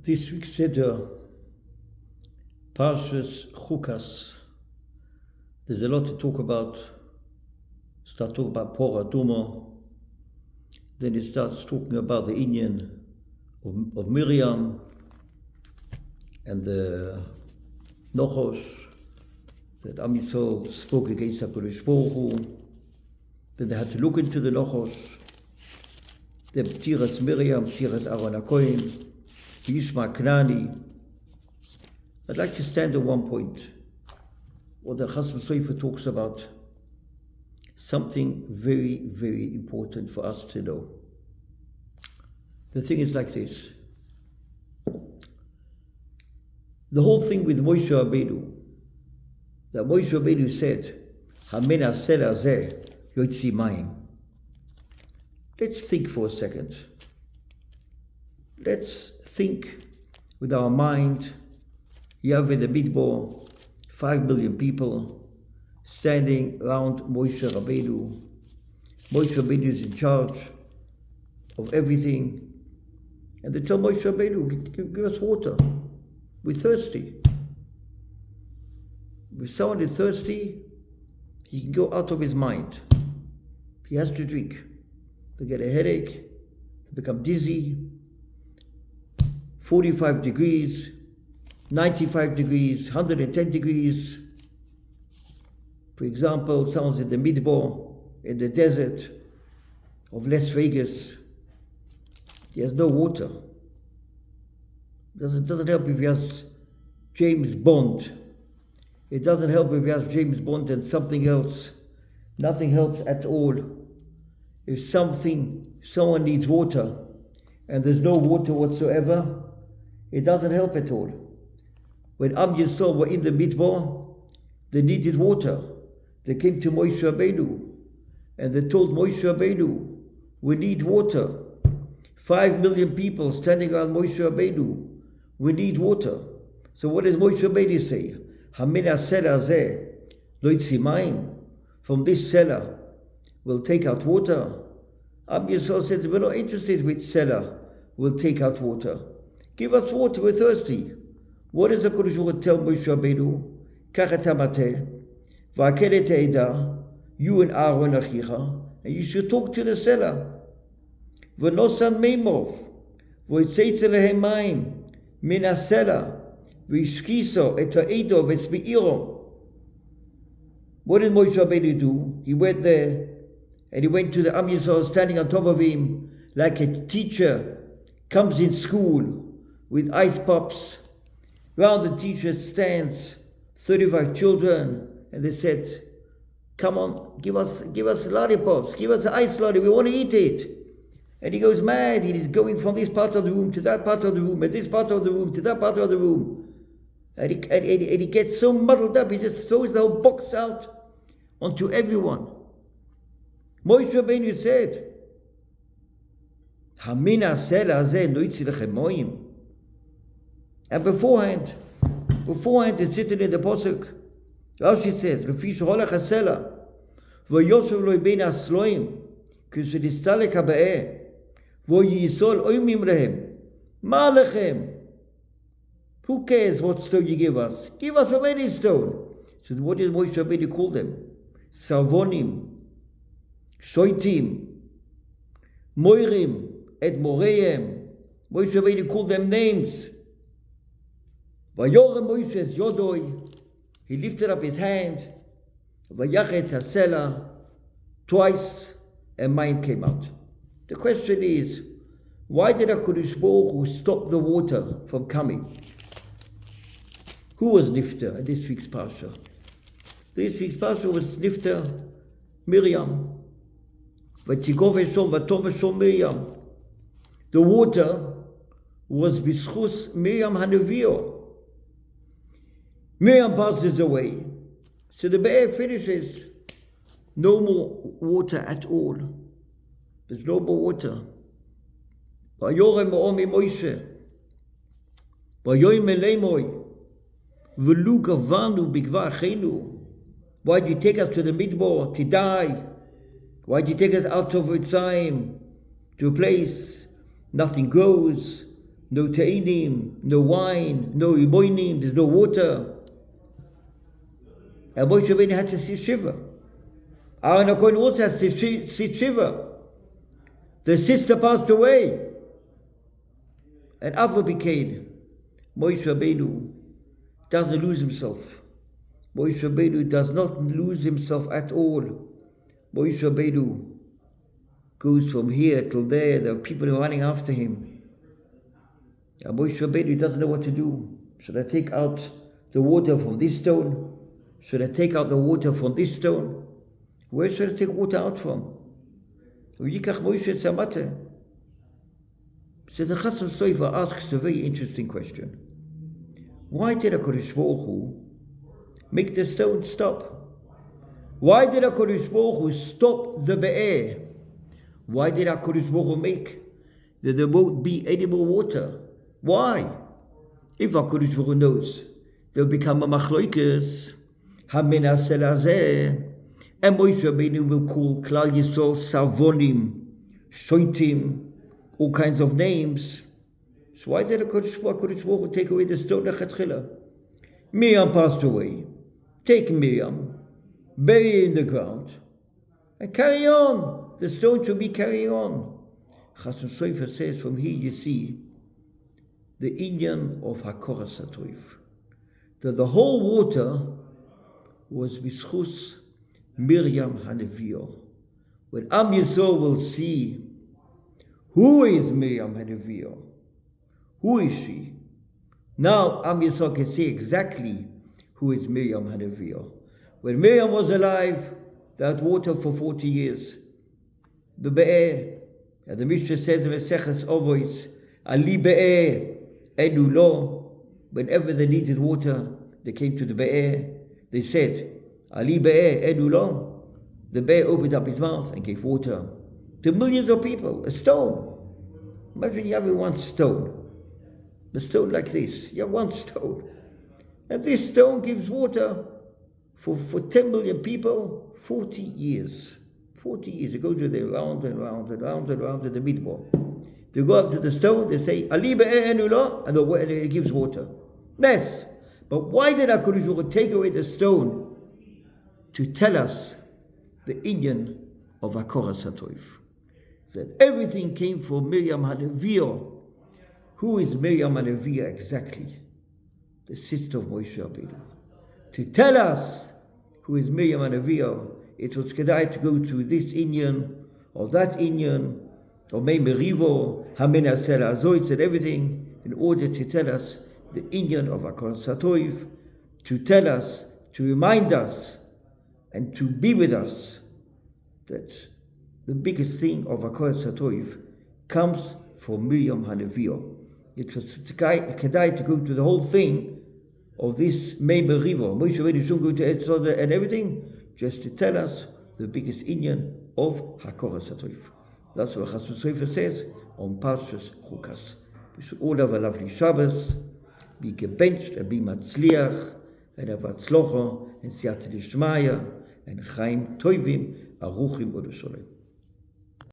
This week's Seder, Parshas Chukas. There's a lot to talk about. Start talking about Pora Duma. Then it starts talking about the Inyan of Miriam and the Nochos that Am Yisrael spoke against HaKadosh Baruch Hu. Then they had to look into the Nochos. The Tiras Miriam, Tiras Aaron HaKohen, Yishma Knani. I'd like to stand on one point, what the Chasam Sofer talks about, something very, very important for us to know. The thing is like this. The whole thing with Moshe Rabbeinu, that Moshe Rabbeinu said, Hamen asel hazeh yotzi mayim. Let's think for a second. Let's think with our mind. You have in the Midbar 5 million people standing around Moshe Rabbeinu. Moshe Rabbeinu is in charge of everything. And they tell Moshe Rabbeinu, give us water. We're thirsty. If someone is thirsty, he can go out of his mind. He has to drink. They get a headache, they become dizzy, 45 degrees, 95 degrees, 110 degrees. For example, someone's in the Midbar, in the desert of Las Vegas. He has no water. Doesn't help if he has James Bond. It doesn't help if he has James Bond and something else. Nothing helps at all. If someone needs water and there's no water whatsoever, it doesn't help at all. When Am Yisrael were in the Midbar, they needed water. They came to Moshe Rabbeinu and they told Moshe Rabbeinu, we need water. 5 million people standing around Moshe Rabbeinu, we need water. So what does Moshe Rabbeinu say? Hamen asel hazeh lo yotzi mayim. From this cellar, we'll take out water. Am Yisrael says, we're not interested which cellar will take out water. Give us water, we're thirsty. What does the HaKadosh Baruch Hu tell Moshe Rabbeinu? Kach et hamateh, v'akel et ha'edah, you and Aaron achicha, and you should talk to the cellar. V'nosan meimov, v'yitzeitz lehem mayim, min ha'sela, v'yishkiso et ha'edah v'tzmi'iro. What did Moshe Rabbeinu do? He went there, and he went to the Am Yisrael standing on top of him, like a teacher comes in school with ice pops. Round the teacher stands 35 children, and they said, come on, give us lollipops, give us ice lolly, we want to eat it. And he goes mad. He's going from this part of the room to that part of the room, and this part of the room to that part of the room. And he gets so muddled up, he just throws the whole box out onto everyone. Moshe Rabbeinu said, Hamen asel hazeh lo yotzi lechem mayim. And beforehand, it's sitting in the Pasuk. Rashi says, Lefi sheholach hasela, v'yoshev lo bein hasloim, kshenistalek haba'eh, v'yisol oimim lehem. Ma lechem? Who cares what stone you give us? Give us a any stone. So what does Moshe Rabbeinu call them? Savonim, Shoitim, Moirim, et Moreim. Moshe Rabbeinu called them names. Vayorem Moshe Yodoi. He lifted up his hand. Vayachet hasela. Twice, and mayim came out. The question is, why did HaKadosh Baruch Hu stop the water from coming? Who was Nifter at this week's Parsha? This week's Parsha was Nifter Miriam. Vatigov Eshom Vatom Eshom Miriam. The water was B'schus Miriam Hanavio. Miriam passes away. So the Be'er finishes. No more water at all. There's no more water. Vayorem Ma'omi Moshe. Vayoyim Eleimoi. V'lu gavanu b'gva achenu. Why did you take us to the Midbar to die? Why did you take us out of Mitzrayim to a place nothing grows, no te'inim, no wine, no iboinim, there's no water. And Moshe Rabbeinu had to sit Shiva. Aaron HaKohen also has to sit Shiva. The sister passed away. And Avra became. Moshe Rabbeinu doesn't lose himself. Moshe Rabbeinu does not lose himself at all. Moshe Rabbeinu goes from here till there. There are people running after him. And Moshe Rabbeinu doesn't know what to do. Should I take out the water from this stone? Should I take out the water from this stone? Where should I take water out from? Yikach Moshe Samate. So the Chasam Sofer asks a very interesting question. Why did HaKadosh Baruch Hu make the stone stop? Why did HaKadosh Baruch Hu stop the Be'er? Why did HaKadosh Baruch Hu make that there won't be any more water? Why? If HaKadosh Baruch Hu knows there'll become a machloikes, Hamenasel Hazeh, and Moshe Rabbeinu will call Klal Yisrael Savonim, Shoitim, all kinds of names. So why did HaKadosh Baruch Hu take away the stone lechatchila? Miriam passed away. Take Miriam, bury her in the ground, and carry on. The stone should be carrying on. Chasam Sofer says from here you see the inyan of Hakoras HaToif, that the whole water was B'schus Miriam HaNeviah. When Am Yisrael will see who is Miriam HaNeviah, who is she? Now Am Yisrael can see exactly who is Miriam HaNeviah. When Miriam was alive, they had water for 40 years. The Be'er, and the Mishnah says in Maseches Avos, Ali Be'er Enu Lo. Whenever they needed water, they came to the Be'er. They said, Ali Be'er Enu Lo. The Be'er opened up his mouth and gave water to millions of people. A stone. Imagine you have one stone. A stone like this. You have one stone. And this stone gives water for 10 million people, 40 years. 40 years. They go to the round and round and round and round to the midbar. They go up to the stone, they say, Ali Be'er Enu Lo, and it gives water. Yes. But why did HaKadosh Baruch Hu take away the stone? To tell us the inyan of Hakoras HaToif. That everything came from Miriam HaNeviah. Who is Miriam HaNeviah exactly? The sister of Moshe Rabbeinu. To tell us who is Miriam HaNeviah, it was kedai to go to this inyan, or that inyan, or Mei Merivo, Hamenasel Hazoitz, and everything, in order to tell us the inyan of Hakoras HaToif, to tell us, to remind us, and to be with us, that the biggest thing of Hakoras HaToif comes from Miriam HaNeviah. It was kedai to go to the whole thing of this Mei Merivo. Moshe Rabbeinu should go to Etzod and everything, just to tell us the biggest inyan of Hakoras HaToif. That's what Chasam Sofer says on Parshas Chukas. We should all have a lovely Shabbos, be gebenched and be matzliach, and have atzlocha, and siyata d'shmaya, and chaim toivim, aruchim u'dusholem.